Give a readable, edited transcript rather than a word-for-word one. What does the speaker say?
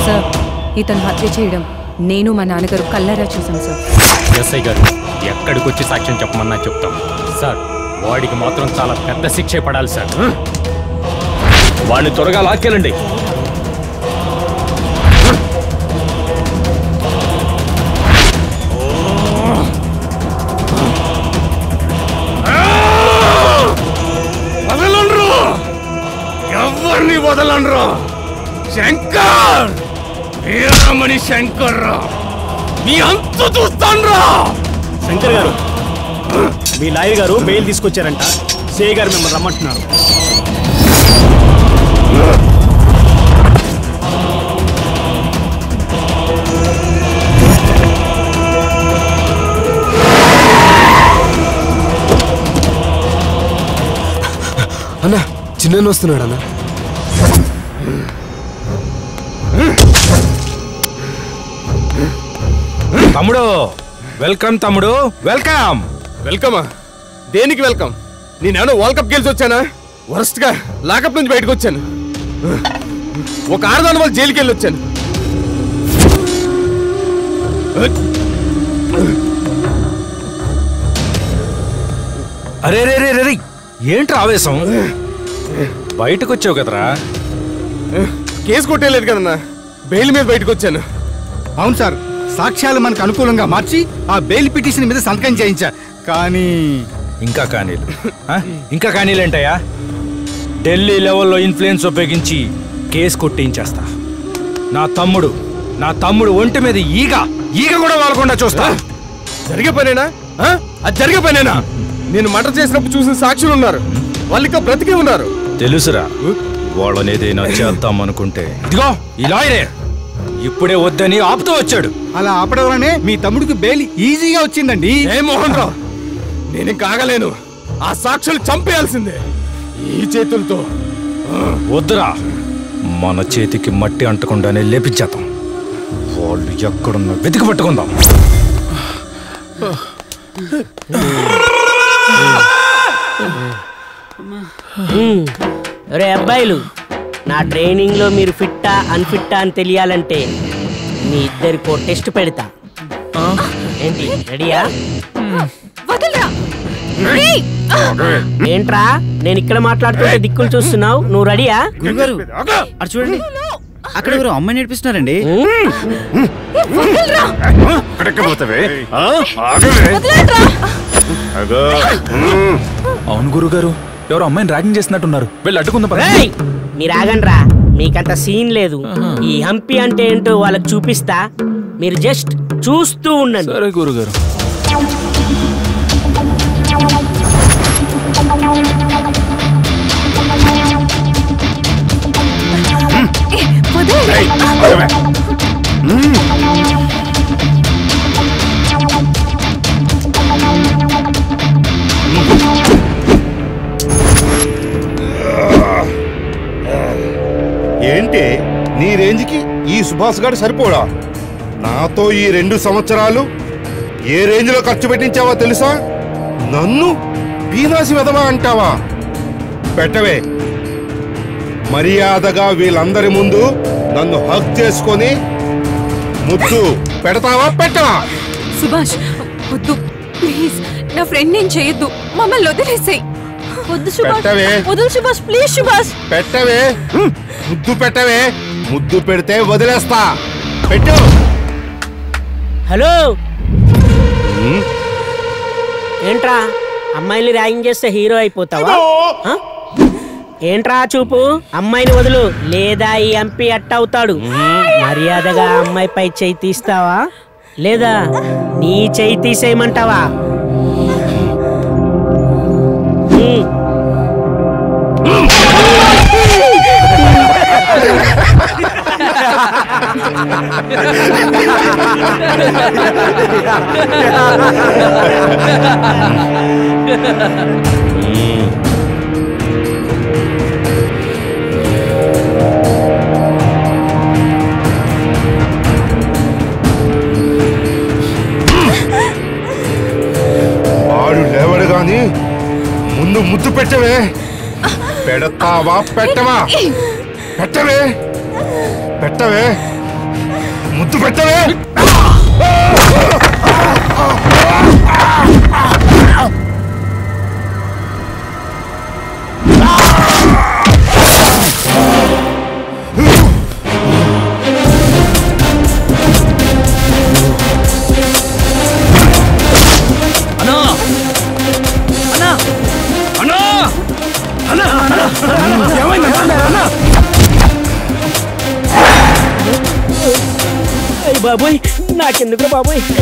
Sir, ఇతను హత్య చేయడం నేను మా నాన్నగారు కళ్ళారా చూసాం సార్. ఎస్ఐ గారు ఎక్కడికి వచ్చి సాక్ష్యం చెప్పమన్నా చెప్తాం సార్. వాడికి మాత్రం చాలా పెద్ద శిక్ష పడాలి సార్. వాడిని త్వరగా లాక్కెళ్ళండి. వదలండ్రు, ఎవరిని వదలండ్రు. శంకర్, వీరమణి శంకర్ రా, మీ అంతు చూస్తాన్రా. శంకర్ గారు, మీ లాయర్ గారు బెయిల్ తీసుకొచ్చారంట. సిఐ గారు మిమ్మల్ని రమ్మంటున్నారు. అన్నా, చిన్న వస్తున్నాడు అన్న. తమ్ముడు వెల్కమ్. తమ్ముడు వెల్కమ్. వెల్కమా? దేనికి వెల్కమ్? నేనేమో వరల్డ్ కప్ గెలిచి వచ్చానా? వరస్ట్ గా లాకప్ నుంచి బయటకు వచ్చాను. ఒక ఆరుదాని వాళ్ళు జైలుకి వెళ్ళి వచ్చాను. అరే రే రే రే, ఏంట్రా ఆవేశం? బయటకు వచ్చావు కదరా. కేసు కొట్టేయలేదు కదన్నా, బెయిల్ మీద బయటకు వచ్చాను. అవును సార్, సాక్ష్యాలు మనకు అనుకూలంగా మార్చి ఆ బెయిల్ పిటిషన్ మీద సంతకం చేయించా. కానీ ఇంకా కానీలేంటయ్యా? ఢిల్లీ లెవెల్లో ఇన్ఫ్లుయెన్స్ ఉపయోగించి కేసు కొట్టించేస్తా. నా తమ్ముడు ఒంటి మీద ఈగ కూడా వాలకుండా చూస్తా. జరిగే పనేనా? అది జరిగే పనేనా? నేను మర్డర్ చేసినప్పుడు చూసిన సాక్షులు ఉన్నారు, వాళ్ళు ఇంకా బ్రతికే ఉన్నారు. తెలుసురా, వాళ్ళనేదైనా చేద్దామనుకుంటే ఇదిగో ఈ లాయరే ఇప్పుడే వద్దని ఆపుతూ వచ్చాడు. అలా ఆపడం వల్లనే మీ తమ్ముడికి బెయిల్ ఈజీగా వచ్చిందండి. ఏ మోహన్ రావు, నేను ఇంకా ఆగలేను. ఆ సాక్షులు చంపేయాల్సిందే ఈ చేతులతో. వద్దురా, మన చేతికి మట్టి అంటకుండానే లేపించేద్దాం. వాళ్ళు ఎక్కడున్నా వెతికి పట్టుకుందాం. రే అబ్బాయిలు, నా ట్రైనింగ్లో మీరు ఫిట్టా అన్ఫిట్టా అని తెలియాలంటే మీ ఇద్దరికో టెస్ట్ పెడతా. ఏంటి, రెడీయా? ఏంట్రా నేను ఇక్కడ మాట్లాడుతుంటే దిక్కులు చూస్తున్నావు? నువ్వు రెడీయా? గురుగారు అటు చూడండి, అక్కడ ఎవరు అమ్మాయి నేర్పిస్తున్నారండి. అవును గురుగారు, ఎవరు అమ్మాయిని ర్యాగింగ్ చేస్తున్నట్టున్నారు. వెళ్ళి అడ్డుకుందాం. మీరు ఆగండ్రా, మీకంత సీన్ లేదు. ఈ హంపి అంటే ఏంటో వాళ్ళకి చూపిస్తా, మీరు జస్ట్ చూస్తూ ఉండండి. సరే గురుగారు. ఏంటి నీ రేంజ్కి ఈ సుభాష్ గారు సరిపోడా? నాతో ఈ 2 సంవత్సరాలు ఏ రేంజ్లో ఖర్చు పెట్టించావా తెలుసా? నన్ను పీనాసి వెదవా అంటావా? పెట్టవే, మర్యాదగా వీళ్ళందరి ముందు నన్ను హక్ చేసుకొని ముద్దు పెడతావా పెట్టవా? సుభాష్ వద్దు ప్లీజ్, నా ఫ్రెండ్ నేను చేయొద్దు, మమ్మల్ని వదిలేసాయి. వద్దు సుభాష్, వద్దు సుభాష్, ప్లీజ్ సుభాష్. పెట్టవే, ముద్దు పెట్టవే. ముద్దు పెడితే వదిలేస్తా. పెట్టు. హలో, ఏంట్రా అమ్మాయిని ర్యాగింగ్ చేస్తే హీరో అయిపోతావా? ఏంట్రా చూపు? అమ్మాయిని వదులు, లేదా ఈ ఎంపీ అట్టవుతాడు. మర్యాదగా అమ్మాయిపై చేయి తీస్తావా, లేదా నీ చేయి తీసేయమంటావా? వాడు లేవడు గాని ముందు ముద్దు పెట్టవే. పెడతావా పెట్టవా? పెట్టవే పెట్టవే ముద్దు పెట్టవే. బాబోయ్ నాకెందుకు బాబోయ్.